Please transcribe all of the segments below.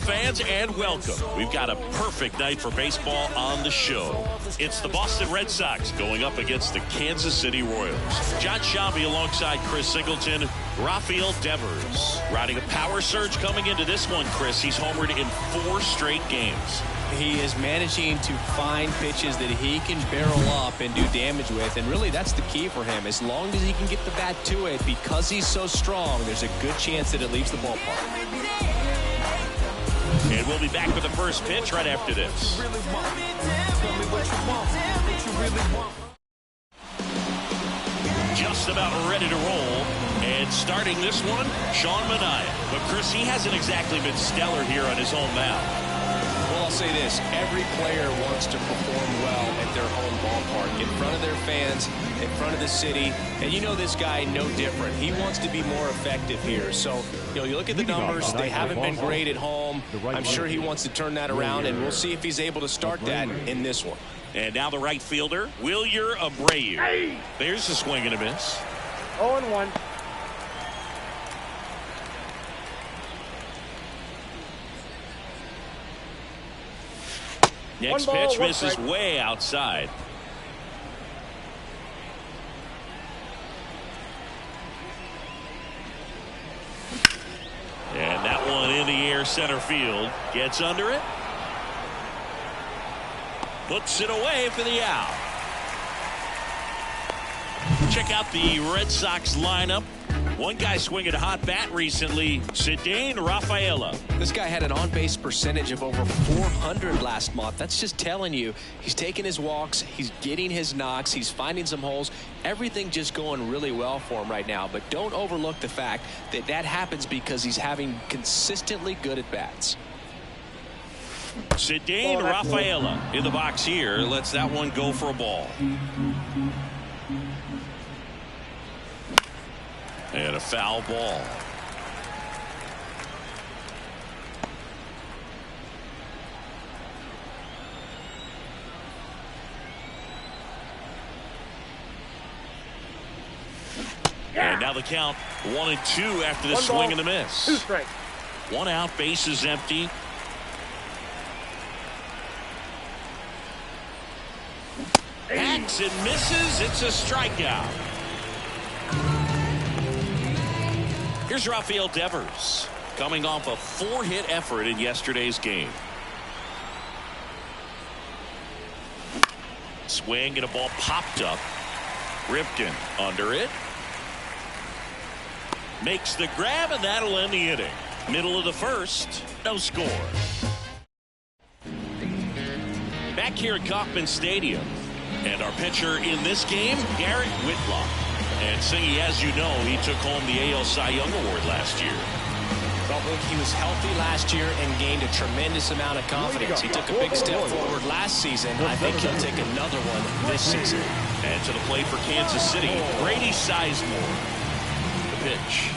fans, and welcome. We've got a perfect night for baseball on the show. It's the Boston Red Sox going up against the Kansas City Royals. John Shambi alongside Chris Singleton, Rafael Devers riding a power surge coming into this one. Chris, he's homered in 4 straight games. He is managing to find pitches that he can barrel up and do damage with, and really that's the key for him. As long as he can get the bat to it, because he's so strong, there's a good chance that it leaves the ballpark. And we'll be back with the first pitch right after this. Just about ready to roll. And starting this one, Sean Manaea. But Chris, he hasn't exactly been stellar here on his home mound. Well, I'll say this. Every player wants to perform well at their home ballpark, in front of their fans, in front of the city. And you know this guy no different. He wants to be more effective here. So, you look at the numbers. They haven't been great at home. I'm sure he wants to turn that around, and we'll see if he's able to start that in this one. And now the right fielder, Wilyer Abreu. Hey. There's a swing and a miss. 0-1. Next pitch misses way outside. And that one in the air center field. Gets under it. Puts it away for the out. Check out the Red Sox lineup. One guy swinging a hot bat recently, Ceddanne Rafaela. This guy had an on-base percentage of over 400 last month. That's just telling you he's taking his walks, he's getting his knocks, he's finding some holes. Everything just going really well for him right now. But don't overlook the fact that that happens because he's having consistently good at-bats. Ceddanne Rafaela in the box here. Lets that one go for a ball. And a foul ball. And now the count 1-2 after the swing and the miss. 2 strikes. 1 out, base is empty. Hacks and misses. It's a strikeout. Here's Rafael Devers coming off a 4-hit effort in yesterday's game. Swing and a ball popped up. Ripken under it. Makes the grab, and that'll end the inning. Middle of the first, no score. Back here at Kauffman Stadium. And our pitcher in this game, Garrett Whitlock. And Singy, as you know, he took home the AL Cy Young Award last year. Well, look, he was healthy last year and gained a tremendous amount of confidence. He took a big step forward last season. I think he'll take another one this season. And to the plate for Kansas City, Brady Sizemore. The pitch.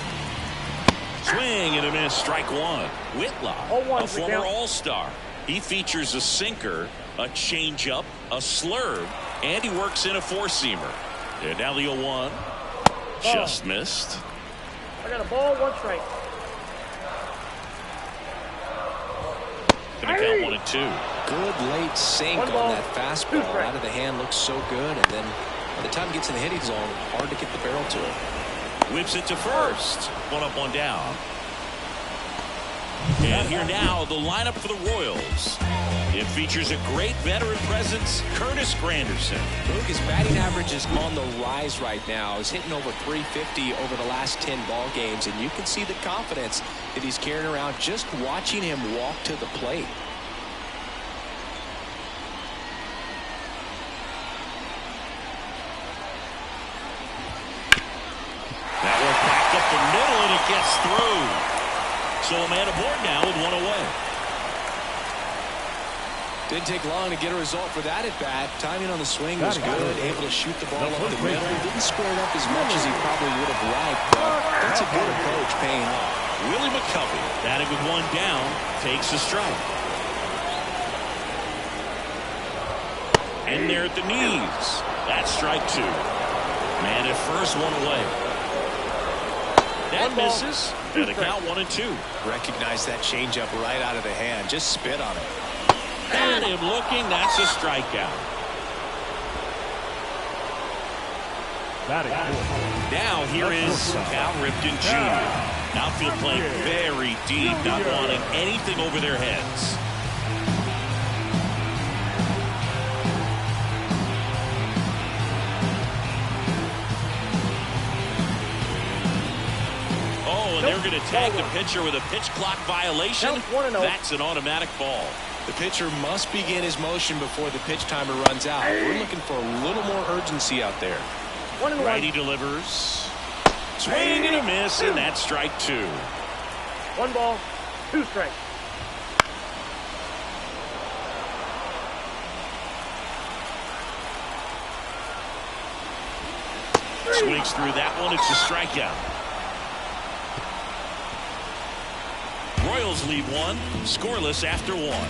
Swing and a miss, strike 1. Whitlock, a former All-Star. He features a sinker, a changeup, a slurve, and he works in a 4-seamer. And now the 0-1. Just missed. I got a ball, 1 strike. Gonna count 1 and 2. Good late sink on that fastball. Out of the hand, looks so good, and then by the time it gets in the hitting zone, hard to get the barrel to it. Whips it to first. 1 up, 1 down. And here now, the lineup for the Royals. It features a great veteran presence, Curtis Granderson. Look, his batting average is on the rise right now. He's hitting over 350 over the last 10 ball games, and you can see the confidence that he's carrying around just watching him walk to the plate. That one packed up the middle, and it gets through. So a man aboard now with 1 away. Didn't take long to get a result for that at-bat. Timing on the swing was good. Able to shoot the ball up the middle. Didn't square it up as much as he probably would have liked, but that's a good approach paying off. Willie McCovey, batting with 1 down, takes a strike. In there at the knees. That's strike 2. Man at first, 1 away. That misses. And the count 1-2. Recognize that changeup right out of the hand. Just spit on it. Got him looking. That's a strikeout. Now here is Cal Ripken Jr. Outfield playing very deep, not wanting anything over their heads. Oh, and they're going to tag the pitcher with a pitch clock violation. That's an automatic ball. The pitcher must begin his motion before the pitch timer runs out. We're looking for a little more urgency out there. Righty delivers. Swing and a miss, and that's strike 2. 1 ball, 2 strikes. Swings through that one. It's a strikeout. Royals lead 1, scoreless after 1.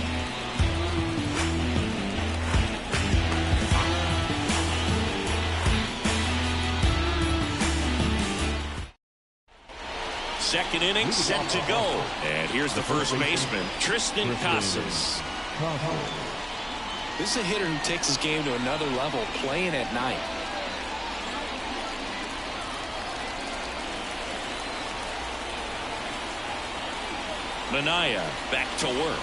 Second inning set to go. And here's the first baseman, Tristan Casas. This is a hitter who takes his game to another level, playing at night. Manaya back to work.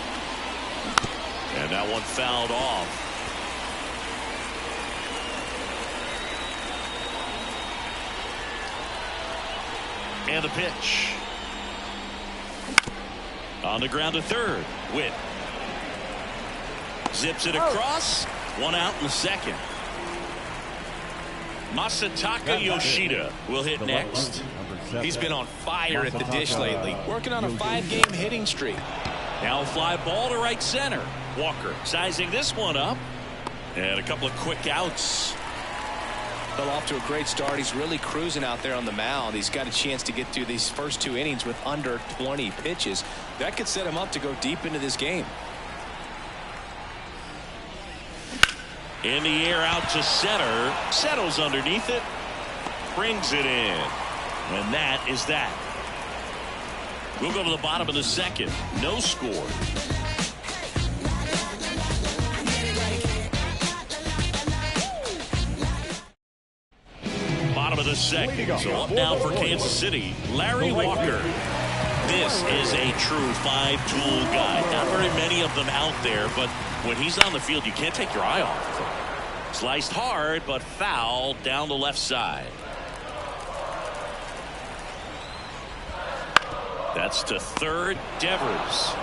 And that one fouled off. And the pitch. On the ground to third. Witt. Zips it across. 1 out in the second. Masataka Yoshida will hit next. He's been on fire at the dish lately. Working on a 5-game hitting streak. Now a fly ball to right center. Walker sizing this one up. And a couple of quick outs. Well, off to a great start. He's really cruising out there on the mound. He's got a chance to get through these first 2 innings with under 20 pitches. That could set him up to go deep into this game. In the air out to center. Settles underneath it. Brings it in. And that is that. We'll go to the bottom of the second. No score. Bottom of the second. So up now for Kansas City, Larry Walker. This is a true 5-tool guy. Not very many of them out there, but when he's on the field, you can't take your eye off him. Sliced hard, but fouled down the left side. That's to third, Devers.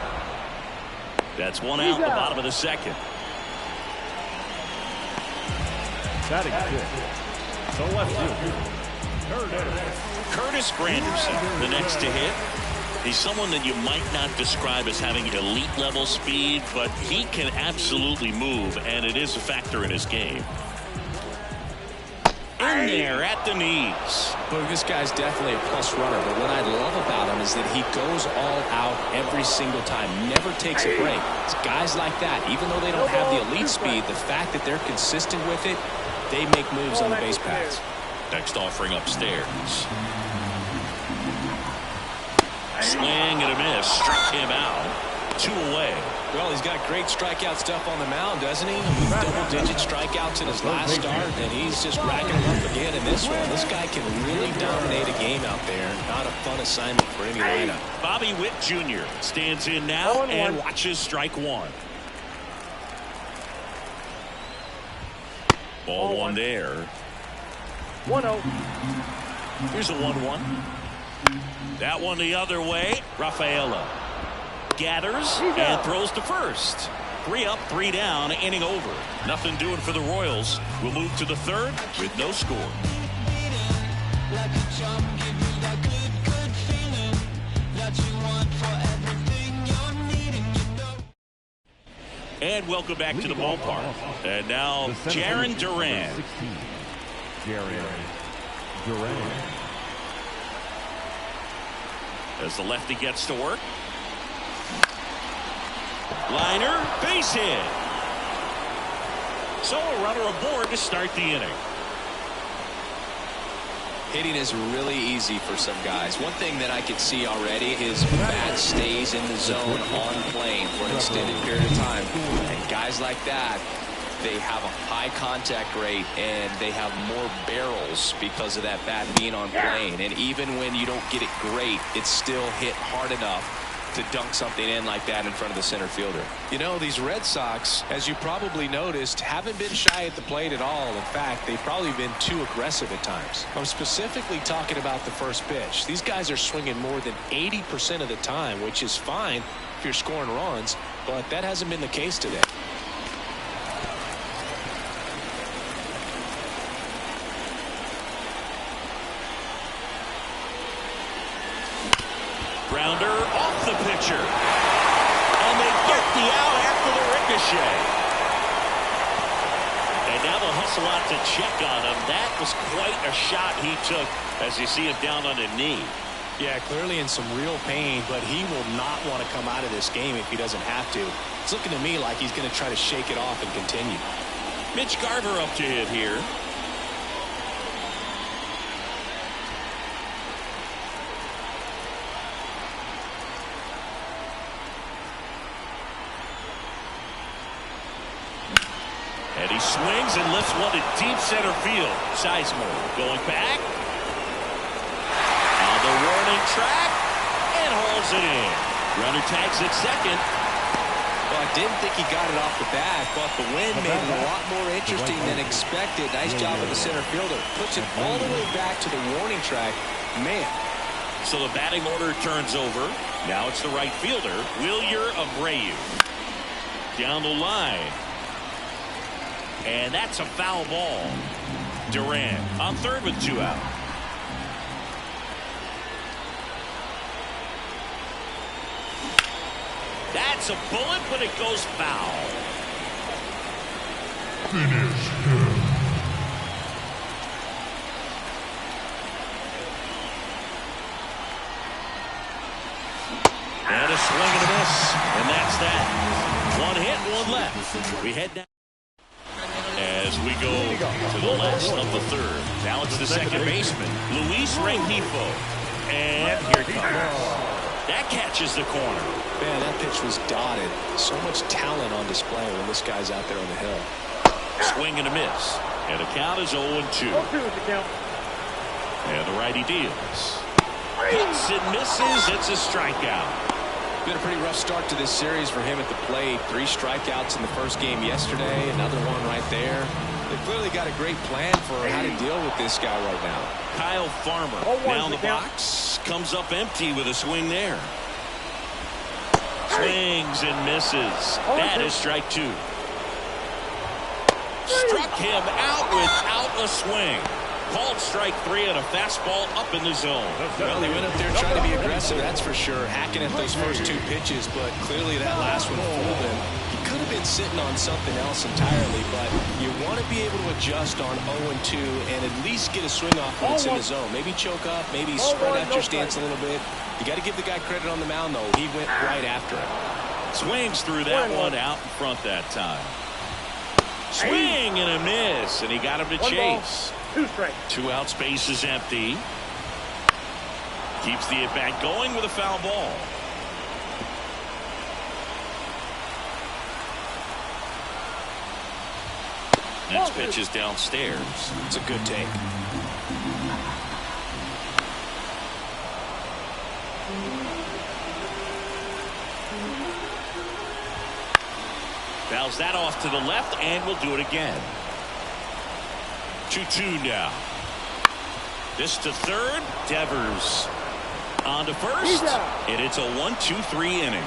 That's 1 out in the bottom of the second. Batting fifth. So left field. Curtis Granderson, the next to hit. He's someone that you might not describe as having elite level speed, but he can absolutely move, and it is a factor in his game. In there at the knees. Look, this guy's definitely a plus runner, but what I love about him is that he goes all out every single time, never takes a break. It's guys like that, even though they don't have the elite speed, the fact that they're consistent with it, they make moves on the base paths. Next offering upstairs. Swing and a miss. Struck him out. 2 away. Well, he's got great strikeout stuff on the mound, doesn't he? Double-digit strikeouts in his last start, and he's just racking them up again in this one. This guy can really dominate a game out there. Not a fun assignment for any lineup. Bobby Witt Jr. stands in now and watches strike 1. Ball 1 there. 1-0. Here's a 1-1. That one the other way. Rafaela gathers and throws to first. 3 up, 3 down, inning over. Nothing doing for the Royals. We'll move to the third with no score. And welcome back to the ballpark. And now Jarren Duran. As the lefty gets to work. Liner, base hit. So a runner aboard to start the inning. Hitting is really easy for some guys. One thing that I could see already is bat stays in the zone on plane for an extended period of time. And guys like that, they have a high contact rate and they have more barrels because of that bat being on plane. And even when you don't get it great, it's still hit hard enough to dunk something in like that in front of the center fielder. You know, these Red Sox, as you probably noticed, haven't been shy at the plate at all. In fact, they've probably been too aggressive at times. I'm specifically talking about the first pitch. These guys are swinging more than 80% of the time, which is fine if you're scoring runs, but that hasn't been the case today. Grounder off the pitcher. And they get the out after the ricochet. And now they'll hustle out to check on him. That was quite a shot he took as you see him down on a knee. Yeah, clearly in some real pain, but he will not want to come out of this game if he doesn't have to. It's looking to me like he's going to try to shake it off and continue. Mitch Garver up to hit here. And he swings and lifts one to deep center field. Sizemore going back. On the warning track. And hauls it in. Runner tags at second. Well, I didn't think he got it off the bat, but the wind made it a lot more interesting than expected. Nice job of the center fielder. Puts it all the way back to the warning track. Man. So the batting order turns over. Now it's the right fielder, Wilyer Abreu. Down the line. And that's a foul ball. Duran on third with 2 out. That's a bullet, but it goes foul. Finish him. And a swing and a miss. And that's that. One hit, one left. We head down. As we go to the last of the third. Now it's the second baseman, Luis Rengifo. And here it comes. That catches the corner. Man, that pitch was dotted. So much talent on display when this guy's out there on the hill. Swing and a miss. And the count is 0-2. And the righty deals. Hits and misses. It's a strikeout. Been a pretty rough start to this series for him at the plate. 3 strikeouts in the first game yesterday. Another one right there. They've clearly got a great plan for how to deal with this guy right now. Kyle Farmer now in the box. Comes up empty with a swing there. Swings and misses. That is strike 2. Struck him out without a swing. Called strike 3 and a fastball up in the zone. Well, they went up there trying to be aggressive, that's for sure, hacking at those first 2 pitches, but clearly that last one fooled him. He could have been sitting on something else entirely, but you want to be able to adjust on 0-2 and at least get a swing off when it's in the zone. Maybe choke up, maybe spread out your stance a little bit. You got to give the guy credit on the mound, though. He went right after it. Swings through that one out in front that time. Swing and a miss, and he got him to chase. 2 strikes. 2 out, space is empty. Keeps the at-bat going with a foul ball. Next pitch is downstairs. It's a good take. Fouls that off to the left, and we'll do it again. 2-2 now. This to third. Devers on to first. And it's a 1-2-3 inning.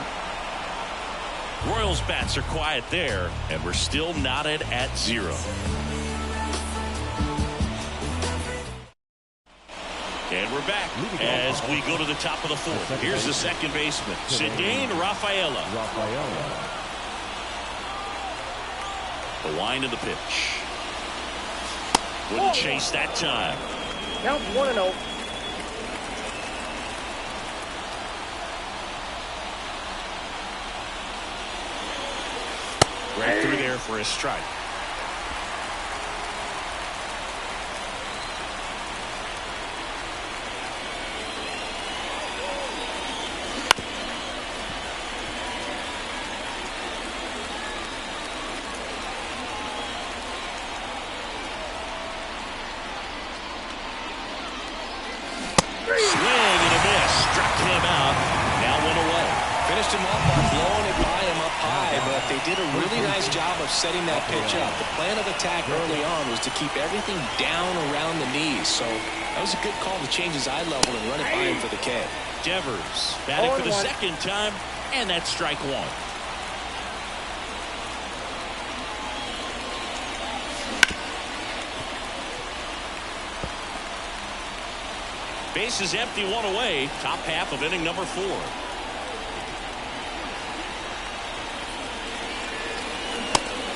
Royals bats are quiet there, and we're still knotted at 0. And we're back as we go to the top of the 4th. Here's the second baseman, Cedane Rafaela. The wind of the pitch. Wouldn't chase that time. Count 1-0. Right through there for a strike. finished him up by blowing it by him up high, but they did a really nice job of setting that pitch up. The plan of attack early on was to keep everything down around the knees, so that was a good call to change his eye level and run it by him for the K. Devers batting for the second time, and that's strike one. Base is empty, one away. Top half of inning number 4.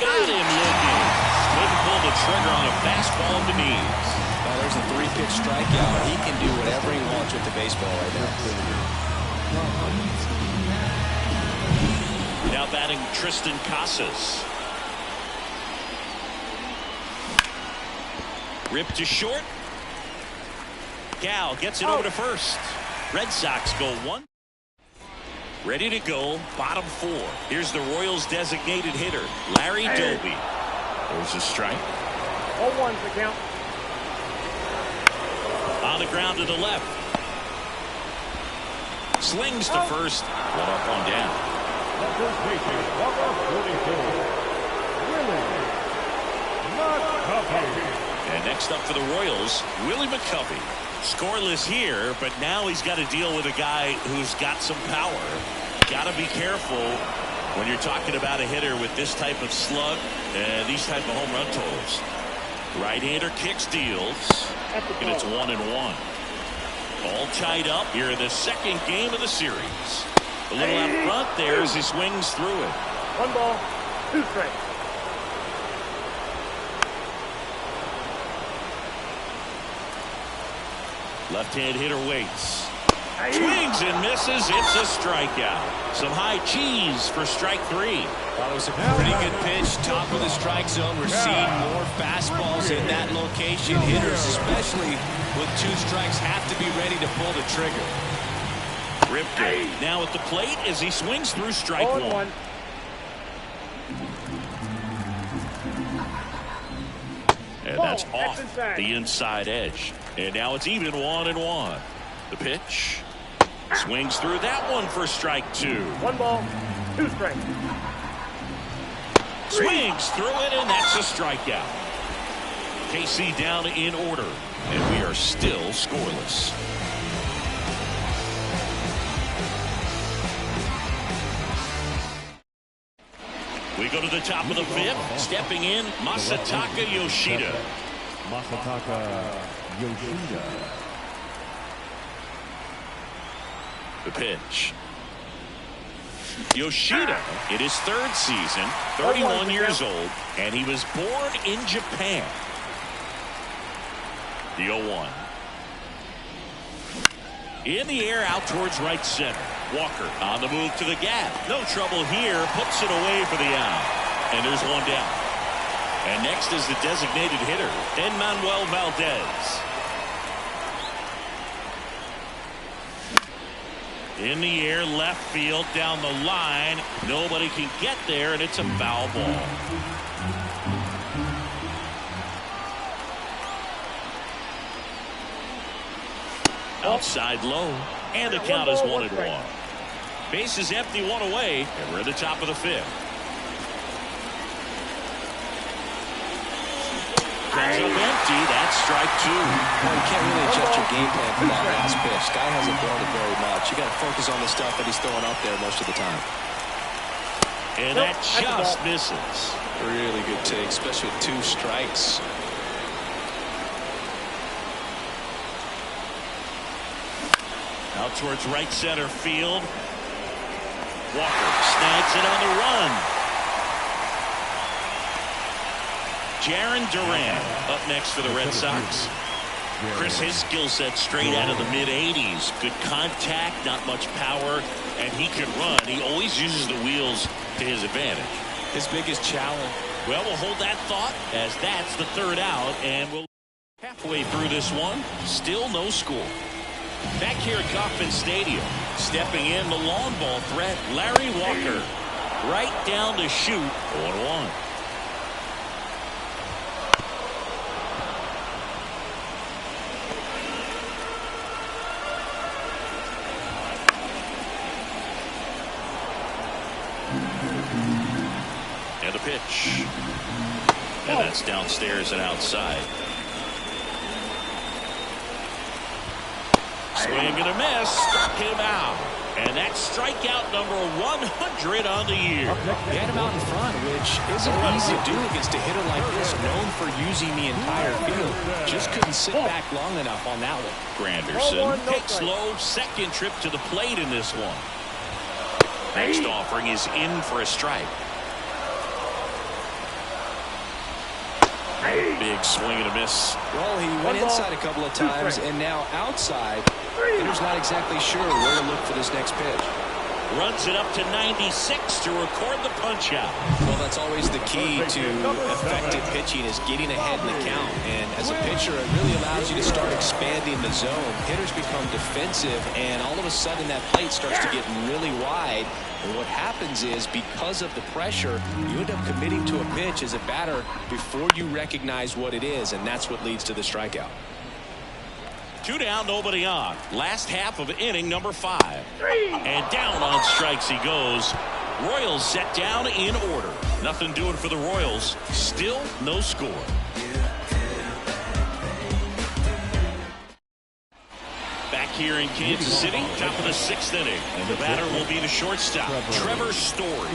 Got him looking. Couldn't pull the trigger on a fastball at the knees. Well, there's a 3-pitch strikeout. He can do whatever he wants with the baseball right now. Now batting Tristan Casas. Ripped to short. Gal gets it over to first. Red Sox go 1. Ready to go, bottom 4. Here's the Royals designated hitter, Larry Doby. There's a strike. 0-1's the count. On the ground to the left. Slings to first. One up, one down. And next up for the Royals, Willie McCovey. Scoreless here, but now he's got to deal with a guy who's got some power. Got to be careful when you're talking about a hitter with this type of slug and these type of home run totals. Right-hander kicks, deals, and it's 1-1. All tied up here in the second game of the series. A little out front there as he swings through it. 1 ball, 2 strikes. Left-hand hitter waits. Swings and misses. It's a strikeout. Some high cheese for strike 3. Well, it was a pretty good pitch. Top of the strike zone. We're seeing more fastballs in that location. Hitters, especially with 2 strikes, have to be ready to pull the trigger. Ripped it. Now at the plate as he swings through strike 1. And that's off the inside edge. And now it's even 1-1. The pitch. Swings through that one for strike 2. 1 ball, 2 strikes. Swings through it, and that's a strikeout. KC down in order, and we are still scoreless. We go to the top of the 5th. Stepping in, Masataka Yoshida. The pitch. Yoshida in his 3rd season, 31 years old, and he was born in Japan. The 0-1. In the air out towards right center. Walker on the move to the gap. No trouble here. Puts it away for the out. And there's 1 down. And next is the designated hitter, Enmanuel Valdez. In the air, left field, down the line. Nobody can get there, and it's a foul ball. Outside low, and the count is 1-1. Base is empty, 1 away, and we're at the top of the 5th. Comes up empty. That's strike 2. Well, you can't really adjust your game plan for that last pitch. Guy hasn't thrown it very much. You got to focus on the stuff that he's throwing out there most of the time. And that just misses. Really good take, especially with 2 strikes. Out towards right center field. Walker snags it on the run. Jaron Duran up next for the Red Sox. Chris, his skill set straight out of the mid-80s. Good contact, not much power, and he can run. He always uses the wheels to his advantage. His biggest challenge. Well, we'll hold that thought as that's the 3rd out, and we'll halfway through this one. Still no score. Back here at Kauffman Stadium, stepping in the long ball threat, Larry Walker. Right down to shoot, 0-1. And a pitch. And that's downstairs and outside. Swing and a miss. Struck him out. And that's strikeout number 100 on the year. He had him out in front, which isn't easy to do against a hitter like this, known for using the entire field. Just couldn't sit back long enough on that one. Granderson takes low, second trip to the plate in this one. Next offering is in for a strike. Big swing and a miss. Well, he went inside a couple of times, and now outside. Hitter's not exactly sure where to look for this next pitch. Runs it up to 96 to record the punch out. Well, that's always the key to effective pitching, is getting ahead in the count. And as a pitcher, it really allows you to start expanding the zone. Hitters become defensive, and all of a sudden that plate starts to get really wide. And what happens is, because of the pressure, you end up committing to a pitch as a batter before you recognize what it is, and that's what leads to the strikeout. 2 down, nobody on. Last half of inning number 5. And down on strikes he goes. Royals set down in order. Nothing doing for the Royals. Still no score. Back here in Kansas City, top of the 6th inning. And the batter will be the shortstop, Trevor Story.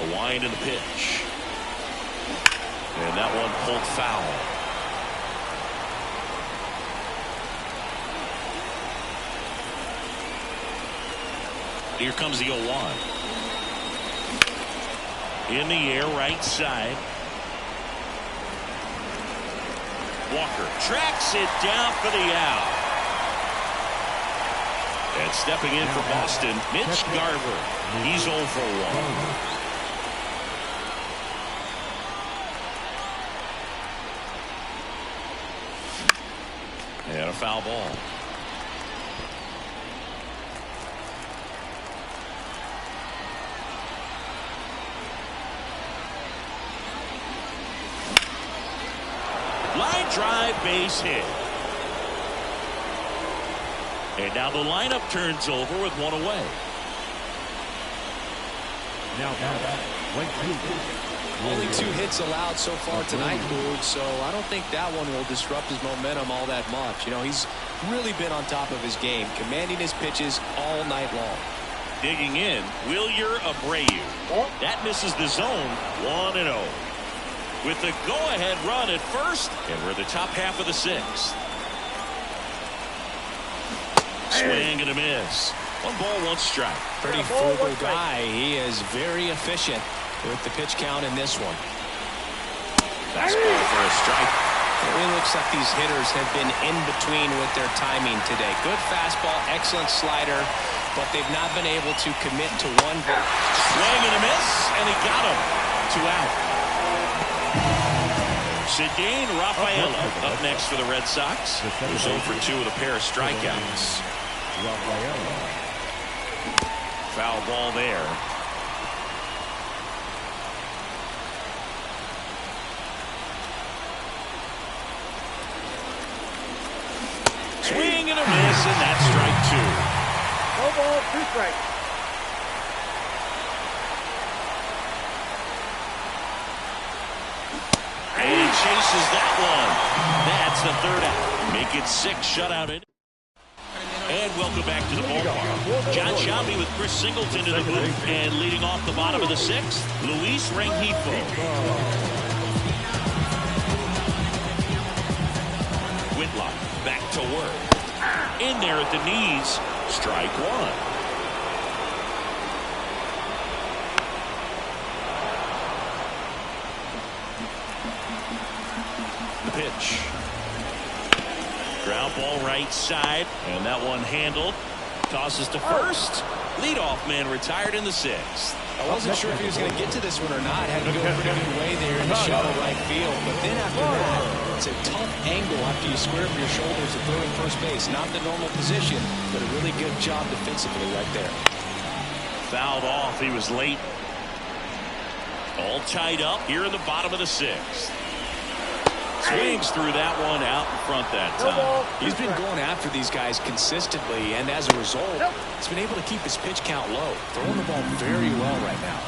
A wind and a pitch. And that one pulled foul. Here comes the 0-1. In the air, right side. Walker tracks it down for the out. And stepping in for Boston, Mitch Garver. He's 0 for 1. And a foul ball. Line drive, base hit. And now the lineup turns over with 1 away. Now only 2 hits allowed so far tonight, Boog, so I don't think that one will disrupt his momentum all that much. You know, he's really been on top of his game, commanding his pitches all night long. Digging in, Wilyer Abreu. That misses the zone, 1-0. With the go-ahead run at first, and we're the top half of the 6th. Swing and a miss. 1 ball, 1 strike. Pretty frugal guy. He is very efficient with the pitch count in this one. Fastball for a strike. It really looks like these hitters have been in between with their timing today. Good fastball, excellent slider, but they've not been able to commit to one. Swing and a miss, and he got him. 2 out. Cedane Rafaela up next for the Red Sox. Who's 0 for 2 with a pair of strikeouts. Foul ball there. Swing and a miss, and that's strike 2. 1 ball, 2 strikes. And he chases that one. That's the 3rd out. Make it 6 shutout innings. And welcome back to the ballpark. John Shelby with Chris Singleton to the booth. And leading off the bottom of the 6th, Luis Rengifo. Whitlock back to work. In there at the knees. Strike 1. Pitch. Ground ball right side, and that one handled. Tosses to first. Leadoff man retired in the 6th. I wasn't sure if he was going to get to this one or not. Had to go a pretty good way there in the shallow right field. But then after that, it's a tough angle after you square up your shoulders at third and first base. Not the normal position, but a really good job defensively right there. Fouled off. He was late. All tied up here in the bottom of the 6th. Swings through that one out in front that time. He's been going after these guys consistently, and as a result, he's been able to keep his pitch count low. Throwing the ball very well right now.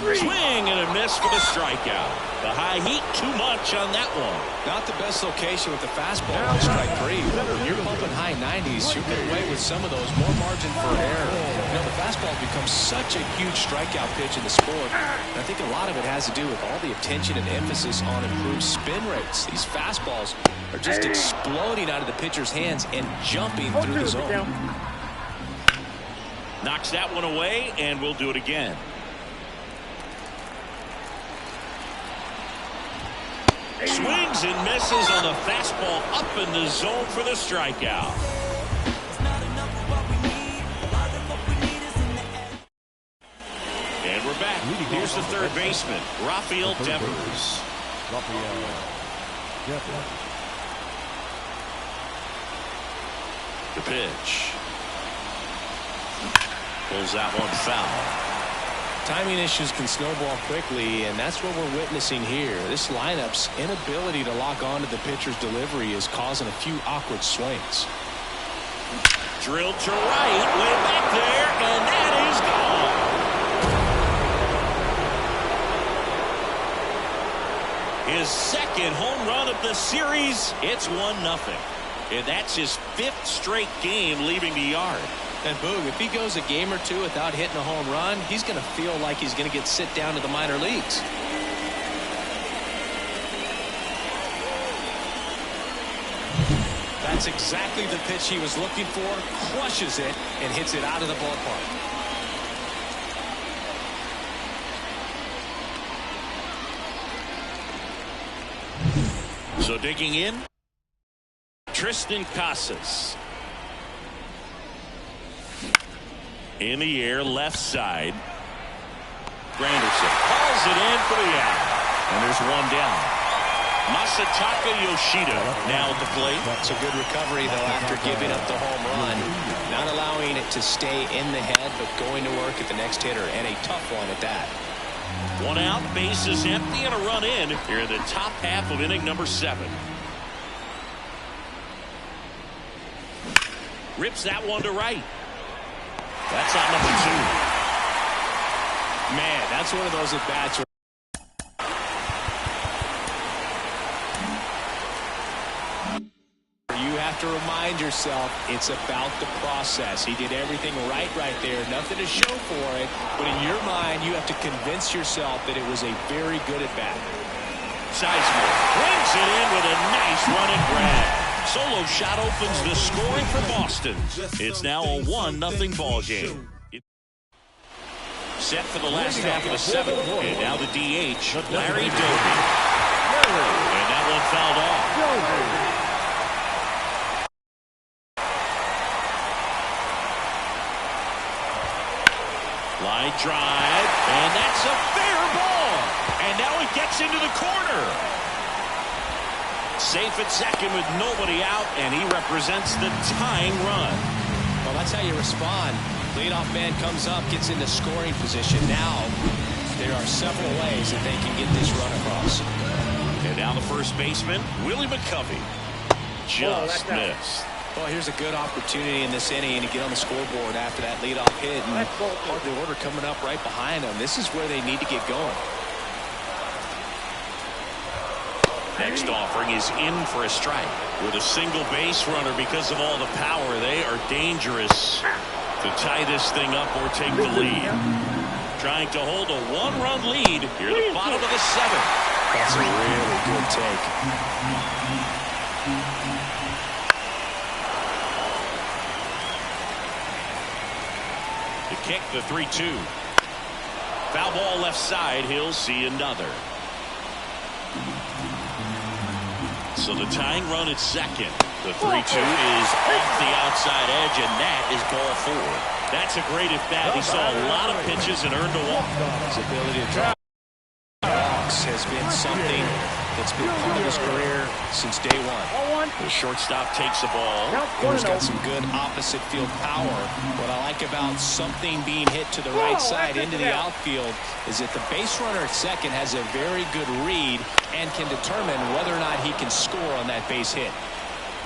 Swing and a miss for the strikeout. The high heat, too much on that one. Not the best location with the fastball on strike 3. When you're pumping high 90s, you get away with some of those, more margin for error. You know, the fastball becomes such a huge strikeout pitch in the sport. And I think a lot of it has to do with all the attention and emphasis on improved spin rates. These fastballs are just exploding out of the pitcher's hands and jumping through the zone. Knocks that one away, and we'll do it again. Swings and misses on the fastball up in the zone for the strikeout. And we're back. Here's the third baseman, Rafael Devers. The pitch. Pulls that one foul. Timing issues can snowball quickly, and that's what we're witnessing here. This lineup's inability to lock onto the pitcher's delivery is causing a few awkward swings. Drilled to right, way back there, and that is gone. His second home run of the series. It's 1-0. And that's his 5th straight game leaving the yard. And Boog, if he goes a game or two without hitting a home run, he's going to feel like he's going to get sit down to the minor leagues. That's exactly the pitch he was looking for. Crushes it and hits it out of the ballpark. So digging in, Tristan Casas. In the air, left side. Granderson hauls it in for the out. And there's one down. Masataka Yoshida now at the plate. It's a good recovery, though, after giving up the home run. Not allowing it to stay in the head, but going to work at the next hitter. And a tough one at that. One out, base is empty, and a run in here in the top half of inning number 7. Rips that one to right. That's out number 2. Man, that's one of those at-bats where you have to remind yourself it's about the process. He did everything right there. Nothing to show for it. But in your mind, you have to convince yourself that it was a very good at-bat. Sizemore brings it in with a nice run and grab. Solo shot opens the scoring for Boston. It's now a 1-0 ball game. Set for the last half of the 7th. And now the DH, Larry Doby. And that one fouled off. Line drive. And that's a fair ball. And now it gets into the corner. Safe at second with nobody out, and he represents the tying run. Well, that's how you respond. Leadoff man comes up, gets into scoring position. Now, there are several ways that they can get this run across. And now the first baseman, Willie McCovey. Just missed. Well, here's a good opportunity in this inning to get on the scoreboard after that leadoff hit. And the order coming up right behind them. This is where they need to get going. Next offering is in for a strike. With a single base runner, because of all the power, they are dangerous to tie this thing up or take the lead. Trying to hold a 1-run lead here at the bottom of the 7th. That's a really good take. The kick, the 3-2. Foul ball left side. He'll see another. So the tying run at second. The 3-2 is off the outside edge, and that is ball 4. That's a great at-bat. He saw a lot of pitches and earned a walk. His ability to draw walks has been something It's been part of his career since day one. The shortstop takes the ball. He's got some good opposite field power. What I like about something being hit to the right side into the outfield is that the base runner at second has a very good read and can determine whether or not he can score on that base hit.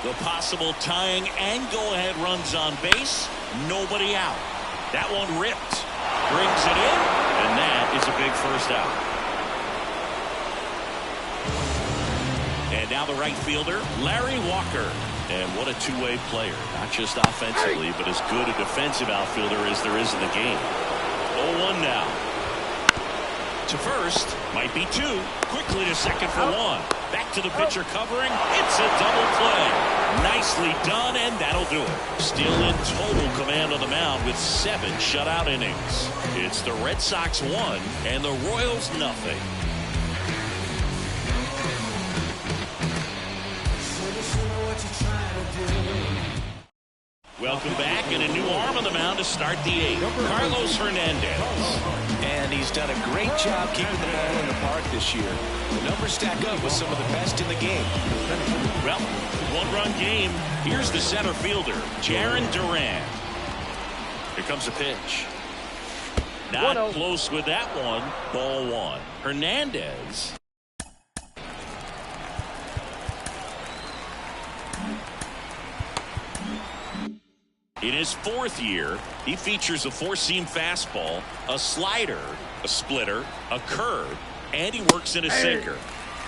The possible tying and go-ahead runs on base. Nobody out. That one ripped. Brings it in, and that is a big first out. And now the right fielder, Larry Walker. And what a two-way player. Not just offensively, but as good a defensive outfielder as there is in the game. 0-1 now. To first, might be two. Quickly to second for one. Back to the pitcher covering. It's a double play. Nicely done, and that'll do it. Still in total command on the mound with 7 shutout innings. It's the Red Sox 1 and the Royals nothing. Welcome back, and a new arm on the mound to start the 8th. Carlos Hernandez. And he's done a great job keeping the ball in the park this year. The numbers stack up with some of the best in the game. Well, one-run game. Here's the center fielder, Jarren Duran. Here comes a pitch. Not close with that one. Ball 1. Hernandez. In his 4th year, he features a 4-seam fastball, a slider, a splitter, a curve, and he works in a sinker.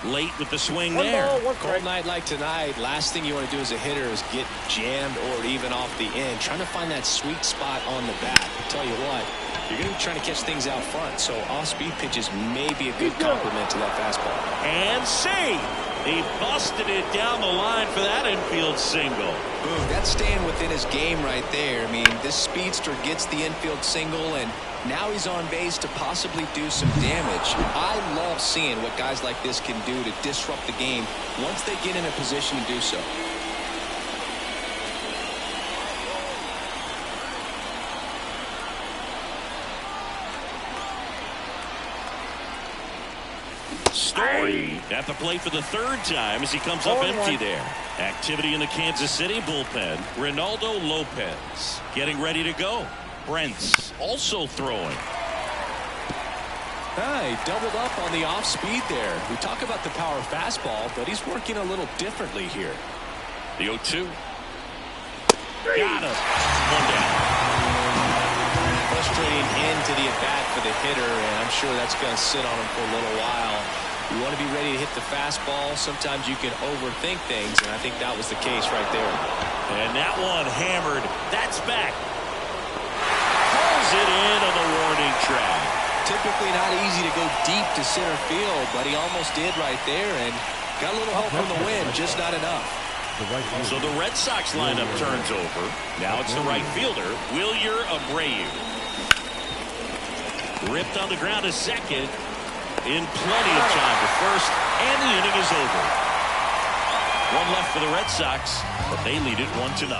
Late with the swing there. Cold night like tonight, last thing you want to do as a hitter is get jammed or even off the end. Trying to find that sweet spot on the bat. I'll tell you what, you're going to be trying to catch things out front, so off-speed pitches may be a good complement to that fastball. And see, he busted it down the line for that infield single. Boom, that's staying within his game right there. I mean, this speedster gets the infield single, and now he's on base to possibly do some damage. I love seeing what guys like this can do to disrupt the game once they get in a position to do so. — Story at the plate for the 3rd time as he comes up empty there. Activity in the Kansas City bullpen. Ronaldo Lopez getting ready to go. Brent's also throwing. He doubled up on the off speed there. We talk about the power fastball, but he's working a little differently here. The 0-2. Got him. One down. Frustrating end to the at-bat for the hitter, and I'm sure that's going to sit on him for a little while. You want to be ready to hit the fastball. Sometimes you can overthink things, and I think that was the case right there. And that one hammered. That's back. Pulls it in on the warning track. Typically not easy to go deep to center field, but he almost did right there, and got a little help from the wind, just not enough. So the Red Sox lineup turns over. Now it's the right fielder, Wilyer Abreu. Ripped on the ground to second. In plenty of time to first, and the inning is over. One left for the Red Sox, but they lead it 1-0.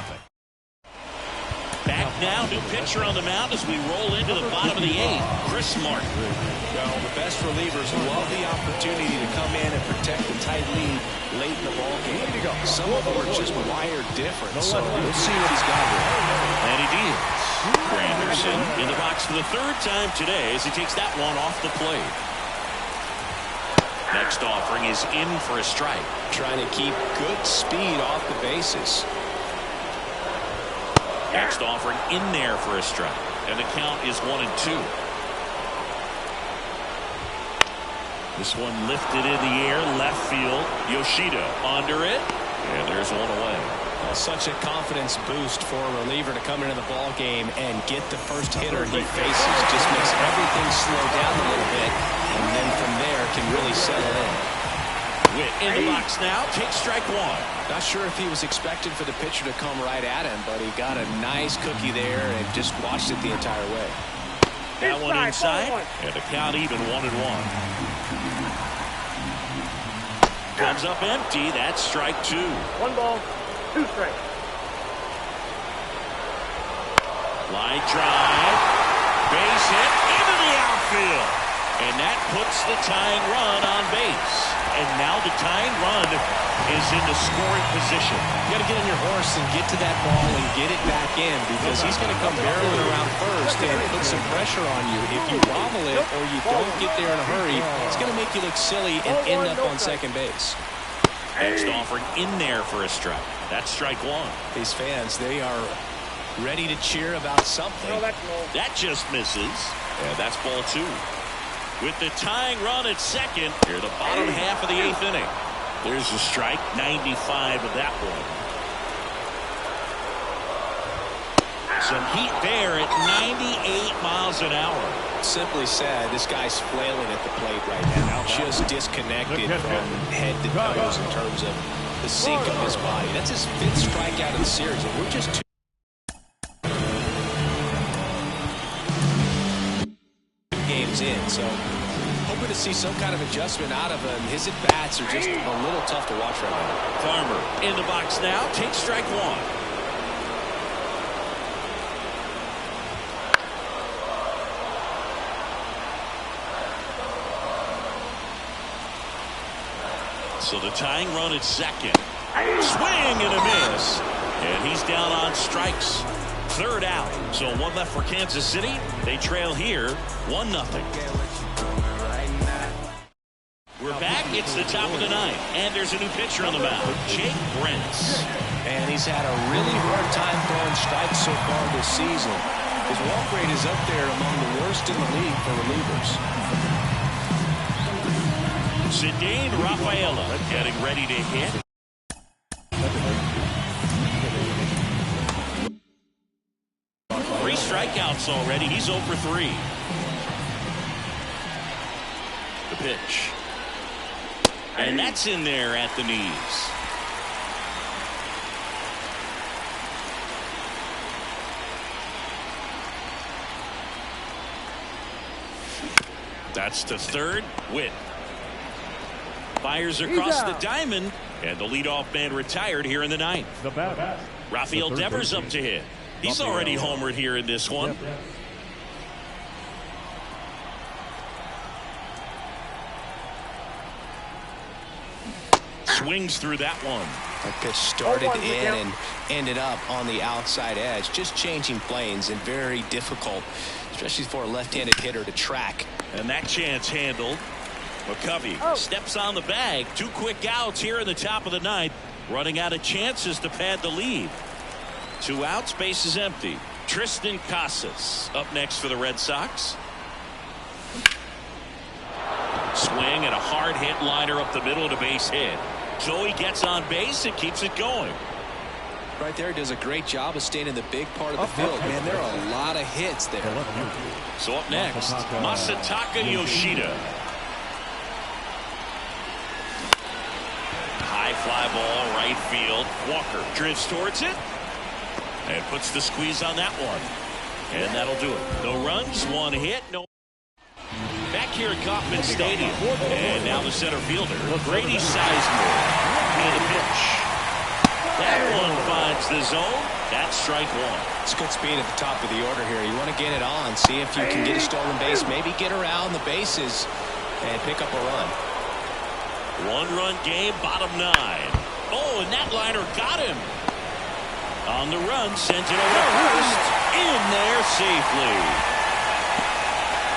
Back now, new pitcher on the mound as we roll into the bottom of the 8th. Chris Martin. Well, the best relievers love the opportunity to come in and protect the tight lead late in the ball game. Some of them are just wired different, so we'll see what he's got here. And he deals. Granderson in the box for the 3rd time today as he takes that one off the plate. Next offering is in for a strike. Trying to keep good speed off the bases. Next offering in there for a strike. And the count is 1-2. This one lifted in the air, left field. Yoshida under it. And there's one away. Well, such a confidence boost for a reliever to come into the ball game and get the first hitter he faces. Just makes everything slow down a little bit, and then from there can really settle in. Witt in the box now, takes strike 1. Not sure if he was expecting for the pitcher to come right at him, but he got a nice cookie there and just watched it the entire way. That one inside, and the count even 1-1. Comes up empty, that's strike 2. 1 ball. 2 strikes. Line drive. Base hit into the outfield. And that puts the tying run on base. and now the tying run is in the scoring position. You got to get on your horse and get to that ball and get it back in, because he's going to come barreling around first and put some pressure on you. If you wobble it or you don't get there in a hurry, it's going to make you look silly and end up on second base. Next offering in there for a strike. That's strike one. These fans, they are ready to cheer about something. That just misses. And that's ball two. With the tying run at second, here the bottom half of the eighth inning. There's a strike, 95 of that one. Some heat there at 98 miles an hour. Simply said, this guy's flailing at the plate right now. Just disconnected from head to toes in terms of the sink of his body. That's his fifth strikeout of the series, and we're just games in, so hoping to see some kind of adjustment out of him. His at-bats are just a little tough to watch right now. Farmer in the box now, takes strike one. So the tying run at second. Swing and a miss, and he's down on strikes. Third out, so one left for Kansas City. They trail here 1-0. We're back. It's the top of the ninth, and there's a new pitcher on the mound, Jake Brentz. And he's had a really hard time throwing strikes so far this season. His walk rate is up there among the worst in the league for relievers. Zidane Rafaela getting ready to hit. 3 strikeouts already. He's 0 for 3. The pitch. And that's in there at the knees. That's to third. Witt fires across the diamond, and the leadoff man retired here in the ninth. Rafael Devers up to hit. He's already homered here in this one. Swings through that one. That pitch started in and ended up on the outside edge. Just changing planes and very difficult, especially for a left-handed hitter to track. And that chance handled. McCovey steps on the bag. 2 quick outs here in the top of the ninth. Running out of chances to pad the lead. 2 outs, base is empty. Tristan Casas up next for the Red Sox. Swing and a hard hit liner up the middle to base hit. Joey gets on base and keeps it going. Right there, does a great job of staying in the big part of the field. Man, there are a lot of hits there. So up next, Masataka Yoshida. High fly ball, right field. Walker drifts towards it and puts the squeeze on that one. And that'll do it. No runs, 1 hit, no. Back here at Kauffman Stadium. And now the center fielder, Grady Sizemore. And the pitch. That one finds the zone. That's strike one. It's good speed at the top of the order here. You want to get it on, see if you can get a stolen base, maybe get around the bases and pick up a run. 1-run game, bottom 9. Oh, and that liner got him. On the run, sends it over to first. In there safely.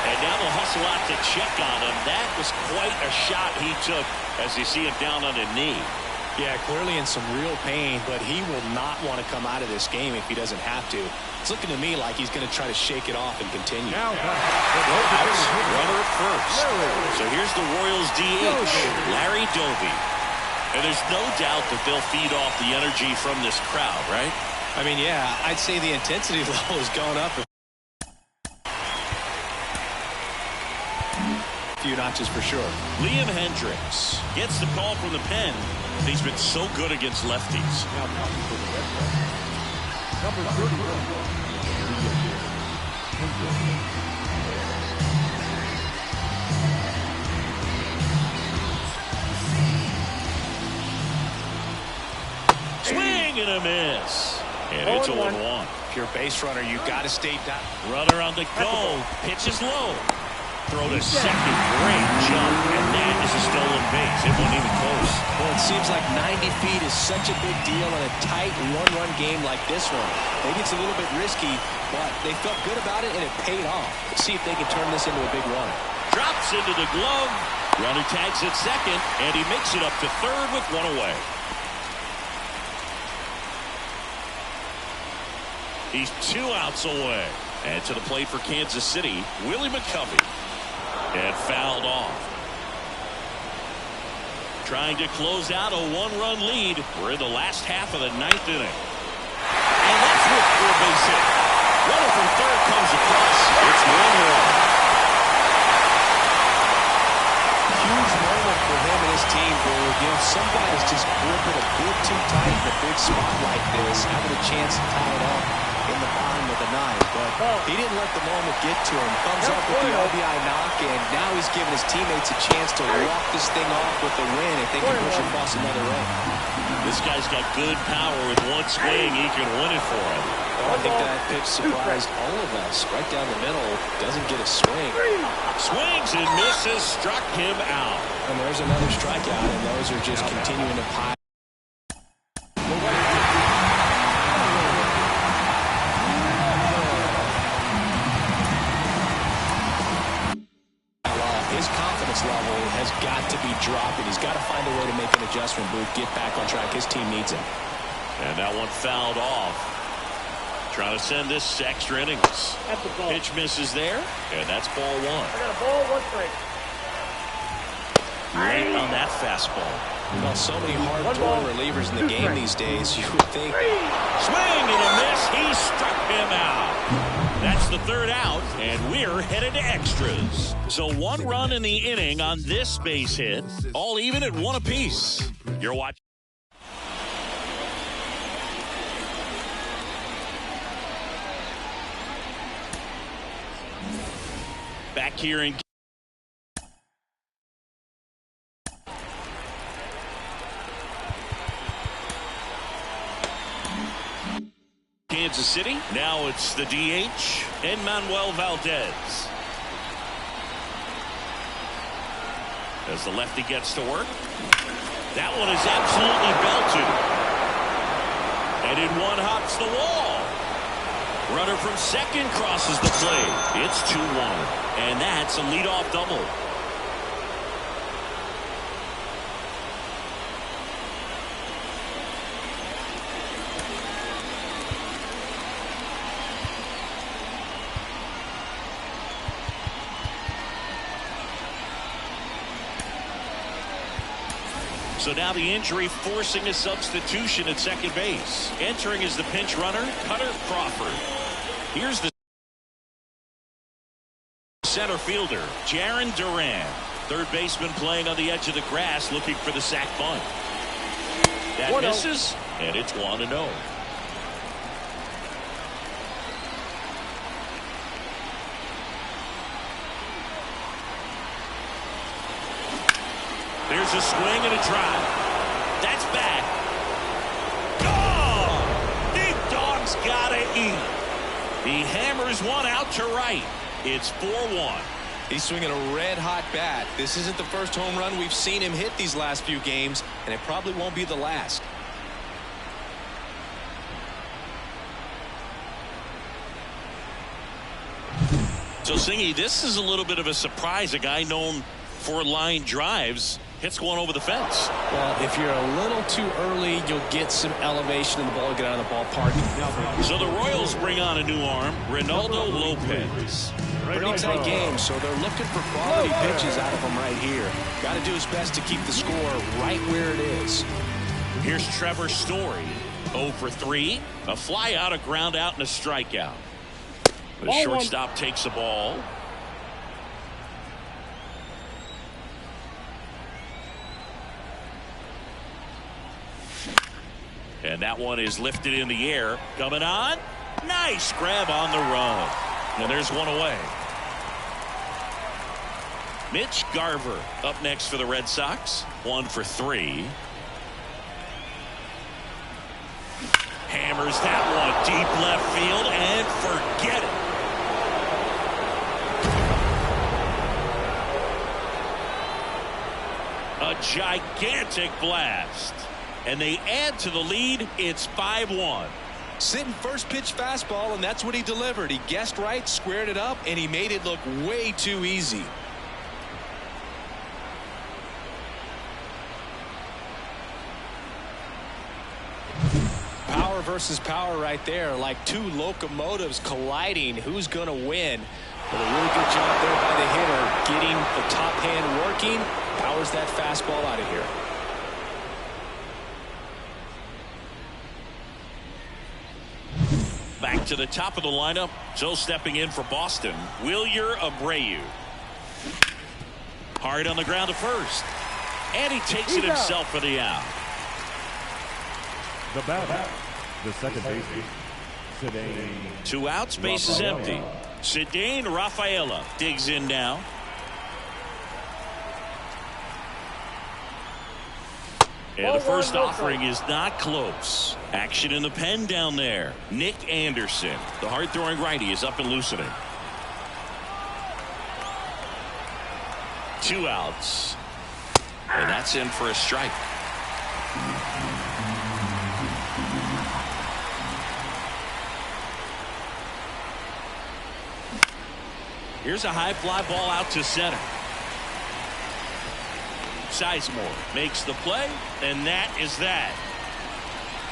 And now they'll hustle out to check on him. That was quite a shot he took as you see him down on a knee. Yeah, clearly in some real pain, but he will not want to come out of this game if he doesn't have to. It's looking to me like he's going to try to shake it off and continue. Runner at first. So here's the Royals DH, Larry Doby. And there's no doubt that they'll feed off the energy from this crowd, right? I mean, yeah, I'd say the intensity level is going up a few notches for sure. Liam Hendricks gets the call from the pen. He's been so good against lefties. Number 31. Swing and a miss. And it's 0-1. If you're a base runner, you got to stay down. Runner on the go. Pitch is low. Throw to second. Great jump. And that is a stolen base. It wasn't even close. Well, it seems like 90 feet is such a big deal in a tight one-run game like this one. Maybe it's a little bit risky, but they felt good about it, and it paid off. Let's see if they can turn this into a big run. Drops into the glove. Runner tags at second, and he makes it up to third with one away. He's 2 outs away. And to the plate for Kansas City, Willie McCovey. And fouled off. Trying to close out a 1-run lead. We're in the last half of the 9th inning. And that's with for a base hit. Runner from third comes across. It's 1-1. Huge moment for him and his team, where some guys just grip it a bit too tight in a big spot like this, having a chance to tie it up in the bottom of the 9th. But he didn't let the moment get to him. Thumbs up with the RBI knock, and now he's giving his teammates a chance to walk this thing off with the win if they can push across another run. This guy's got good power. With one swing, he can win it for him. Well, I think that pitch surprised all of us. Right down the middle, doesn't get a swing. Swings and misses, struck him out. And there's another strikeout, and those are just continuing to pile. His confidence level has got to be dropping. He's got to find a way to make an adjustment, Booth, get back on track. His team needs him. And that one fouled off. Trying to send this extra innings. Pitch misses there, and that's ball 1. I got a ball, 1 strike. Late on that fastball. Well, so many hard-throwing relievers in the game these days, you would think. Swing and a miss. He struck him out. That's the 3rd out, and we're headed to extras. So 1 run in the inning on this base hit, all even at 1 apiece. You're watching. Back here in Kansas City. Now it's the DH, Manuel Valdez. As the lefty gets to work. That one is absolutely belted. And in one hops the wall. Runner from second crosses the plate. It's 2-1. And that's a leadoff double. So now the injury forcing a substitution at second base. Entering as the pinch runner, Cutter Crawford. Here's the center fielder, Jarren Duran. Third baseman playing on the edge of the grass, looking for the sac bunt. That misses, and it's 1-0. There's a swing and a drive. That's back. Oh! Big dog's gotta eat. He hammers one out to right. It's 4-1. He's swinging a red-hot bat. This isn't the first home run we've seen him hit these last few games, and it probably won't be the last. So, Singy, this is a little bit of a surprise. A guy known for line drives hits one over the fence. Well, if you're a little too early, you'll get some elevation and the ball will get out of the ballpark. So the Royals bring on a new arm, Reynaldo Lopez. Pretty tight game, so they're looking for quality pitches out of him right here. Got to do his best to keep the score right where it is. Here's Trevor Story, 0 for 3, a fly out, a ground out, and a strikeout. The shortstop takes the ball. And that one is lifted in the air. Coming on. Nice grab on the run. And there's one away. Mitch Garver up next for the Red Sox. 1 for 3. Hammers that one deep left field and forget it. A gigantic blast. And they add to the lead. It's 5-1. Sitting first pitch fastball, and that's what he delivered. He guessed right, squared it up, and he made it look way too easy. Power versus power right there, like two locomotives colliding. Who's going to win? But a really good job there by the hitter, getting the top hand working. Powers that fastball out of here. Back to the top of the lineup. So stepping in for Boston, Wilyer Abreu. Hard on the ground to first. And he takes it himself for the out. The batter, the second baseman, Cedane. 2 outs, base is empty. Cedane Rafaela digs in now. And the first offering is not close. Action in the pen down there. Nick Anderson, the hard-throwing righty, is up and loosening. 2 outs. And that's in for a strike. Here's a high fly ball out to center. Sizemore makes the play, and that is that.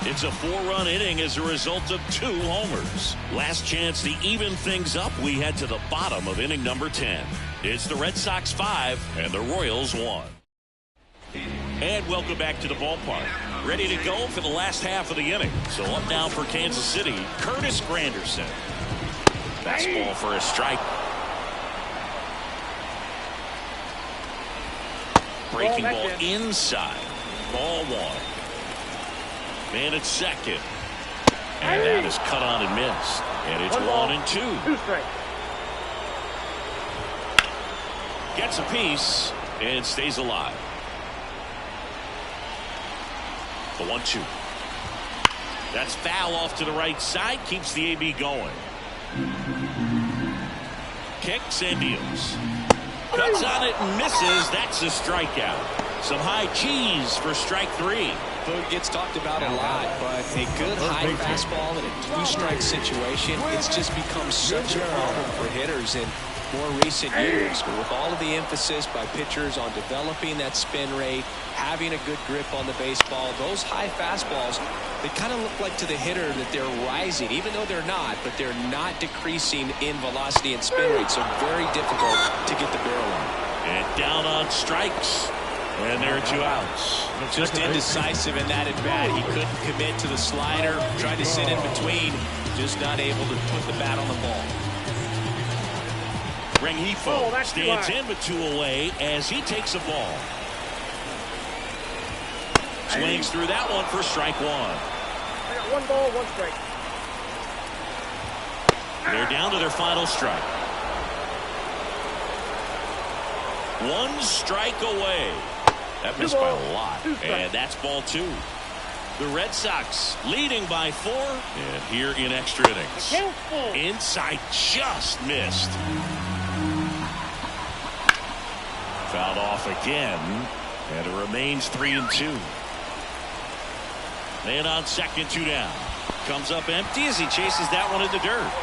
It's a 4-run inning as a result of 2 homers. Last chance to even things up. We head to the bottom of inning number 10. It's the Red Sox 5 and the Royals 1. And welcome back to the ballpark. Ready to go for the last half of the inning. So up now for Kansas City, Curtis Granderson. Fastball for a strike. Breaking ball inside. Ball 1. Man at second. And that is cut on and missed. And it's 1-2. 2 strikes. Gets a piece and stays alive. The 1-2. That's foul off to the right side. Keeps the AB going. Kicks and deals. Cuts on it and misses. That's a strikeout. Some high cheese for strike 3. Food gets talked about a lot, but a good high fastball in a 2-strike situation, it's just become such a problem for hitters in more recent years. But with all of the emphasis by pitchers on developing that spin rate, having a good grip on the baseball, those high fastballs, they kind of look like to the hitter that they're rising, even though they're not, but they're not decreasing in velocity and spin rate, so very difficult to get the barrel on. And down on strikes. And there are 2 outs. Just indecisive in that at bat. He couldn't commit to the slider. Tried to sit in between. Just not able to put the bat on the ball. Rengifo stands in with 2 away as he takes a ball. Swings through that one for strike 1. I got 1 ball, 1 strike. They're down to their final strike. 1 strike away. That missed by a lot. And that's ball 2. The Red Sox leading by 4. And here in extra innings. Inside just missed. Fouled off again. And it remains 3-2. Man on second, 2 down. Comes up empty as he chases that one in the dirt.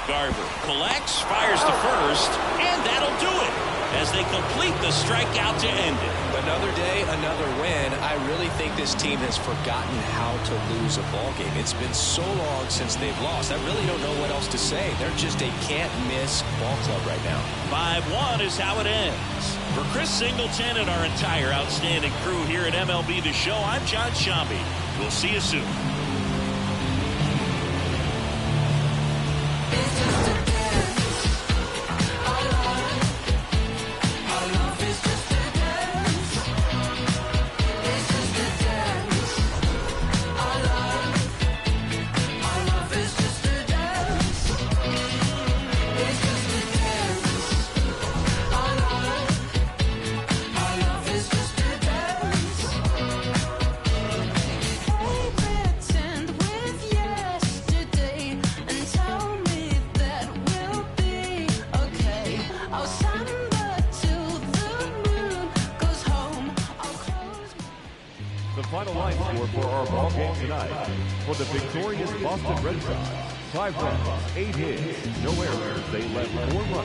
Garver collects, fires to first, and that'll do it as they complete the strikeout to end it. Another day, another win. I really think this team has forgotten how to lose a ball game. It's been so long since they've lost. I really don't know what else to say. They're just a can't-miss ball club right now. 5-1 is how it ends. For Chris Singleton and our entire outstanding crew here at MLB The Show, I'm John Shambi. We'll see you soon. combined score for our ball game tonight. For the victorious Boston Red Sox, 5 runs, 8 hits, no errors. They left 4 runners.